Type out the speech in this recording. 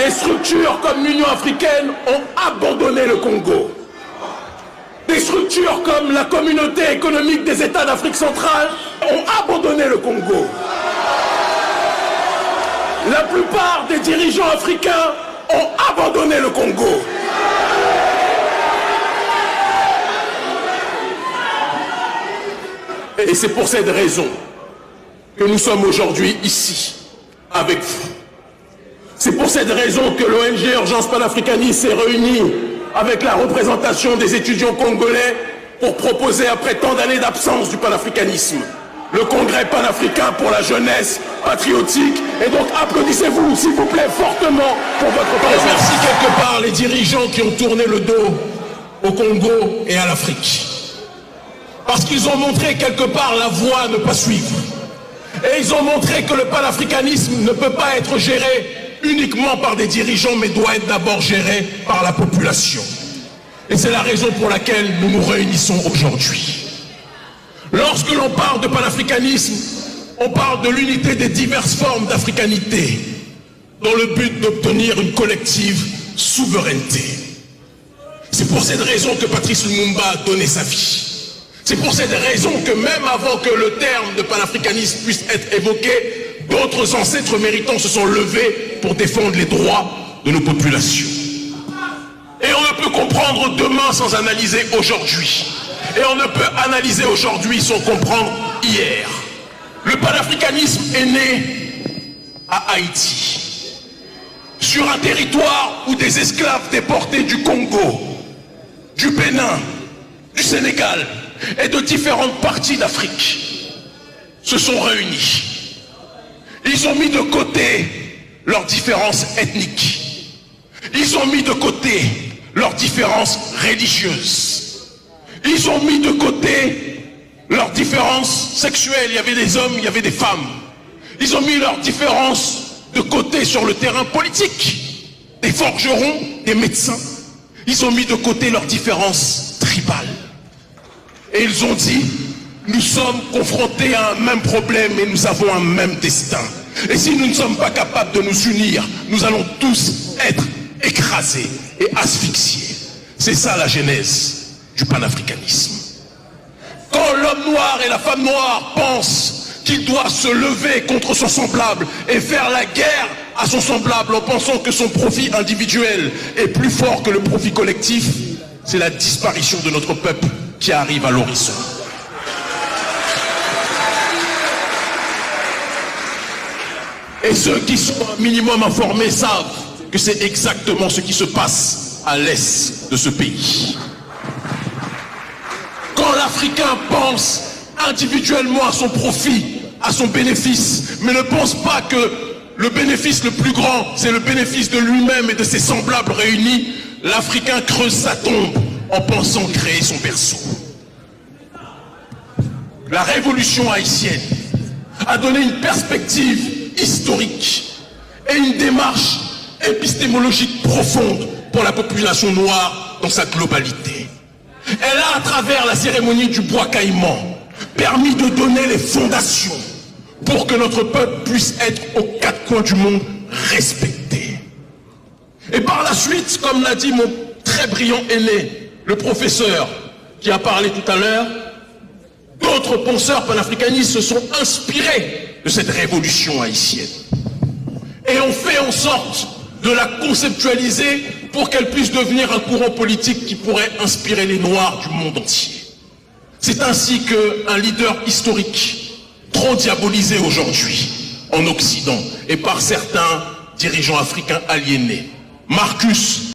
Des structures comme l'Union africaine ont abandonné le Congo. Des structures comme la Communauté économique des États d'Afrique centrale ont abandonné le Congo. La plupart des dirigeants africains ont abandonné le Congo. Et c'est pour cette raison que nous sommes aujourd'hui ici, avec vous. C'est pour cette raison que l'ONG Urgence Panafricaniste s'est réunie avec la représentation des étudiants congolais pour proposer, après tant d'années d'absence du panafricanisme, le congrès panafricain pour la jeunesse patriotique. Et donc applaudissez-vous, s'il vous plaît, fortement pour votre présence. Merci quelque part les dirigeants qui ont tourné le dos au Congo et à l'Afrique. Parce qu'ils ont montré quelque part la voie à ne pas suivre. Et ils ont montré que le panafricanisme ne peut pas être géré uniquement par des dirigeants, mais doit être d'abord géré par la population. Et c'est la raison pour laquelle nous nous réunissons aujourd'hui. Lorsque l'on parle de panafricanisme, on parle de l'unité des diverses formes d'africanité, dans le but d'obtenir une collective souveraineté. C'est pour cette raison que Patrice Lumumba a donné sa vie. C'est pour cette raison que même avant que le terme de panafricanisme puisse être évoqué, d'autres ancêtres méritants se sont levés pour défendre les droits de nos populations. Et on ne peut comprendre demain sans analyser aujourd'hui. Et on ne peut analyser aujourd'hui sans comprendre hier. Le panafricanisme est né à Haïti, sur un territoire où des esclaves déportés du Congo, du Bénin, du Sénégal et de différentes parties d'Afrique se sont réunis. Ils ont mis de côté leurs différences ethniques. Ils ont mis de côté leurs différences religieuses. Ils ont mis de côté leurs différences sexuelles. Il y avait des hommes, il y avait des femmes. Ils ont mis leurs différences de côté sur le terrain politique. Des forgerons, des médecins. Ils ont mis de côté leurs différences tribales. Et ils ont dit, nous sommes confrontés à un même problème et nous avons un même destin. Et si nous ne sommes pas capables de nous unir, nous allons tous être écrasés et asphyxiés. C'est ça la genèse du panafricanisme. Quand l'homme noir et la femme noire pensent qu'il doit se lever contre son semblable et faire la guerre à son semblable en pensant que son profit individuel est plus fort que le profit collectif, c'est la disparition de notre peuple qui arrive à l'horizon. Et ceux qui sont un minimum informés savent que c'est exactement ce qui se passe à l'est de ce pays. Quand l'Africain pense individuellement à son profit, à son bénéfice, mais ne pense pas que le bénéfice le plus grand, c'est le bénéfice de lui-même et de ses semblables réunis, l'Africain creuse sa tombe en pensant créer son berceau. La révolution haïtienne a donné une perspective historique et une démarche épistémologique profonde pour la population noire dans sa globalité. Elle a, à travers la cérémonie du bois caïman, permis de donner les fondations pour que notre peuple puisse être aux quatre coins du monde respecté. Et par la suite, comme l'a dit mon très brillant aîné, le professeur qui a parlé tout à l'heure, d'autres penseurs panafricanistes se sont inspirés de cette révolution haïtienne et ont fait en sorte de la conceptualiser pour qu'elle puisse devenir un courant politique qui pourrait inspirer les Noirs du monde entier. C'est ainsi qu'un leader historique, trop diabolisé aujourd'hui en Occident et par certains dirigeants africains aliénés, Marcus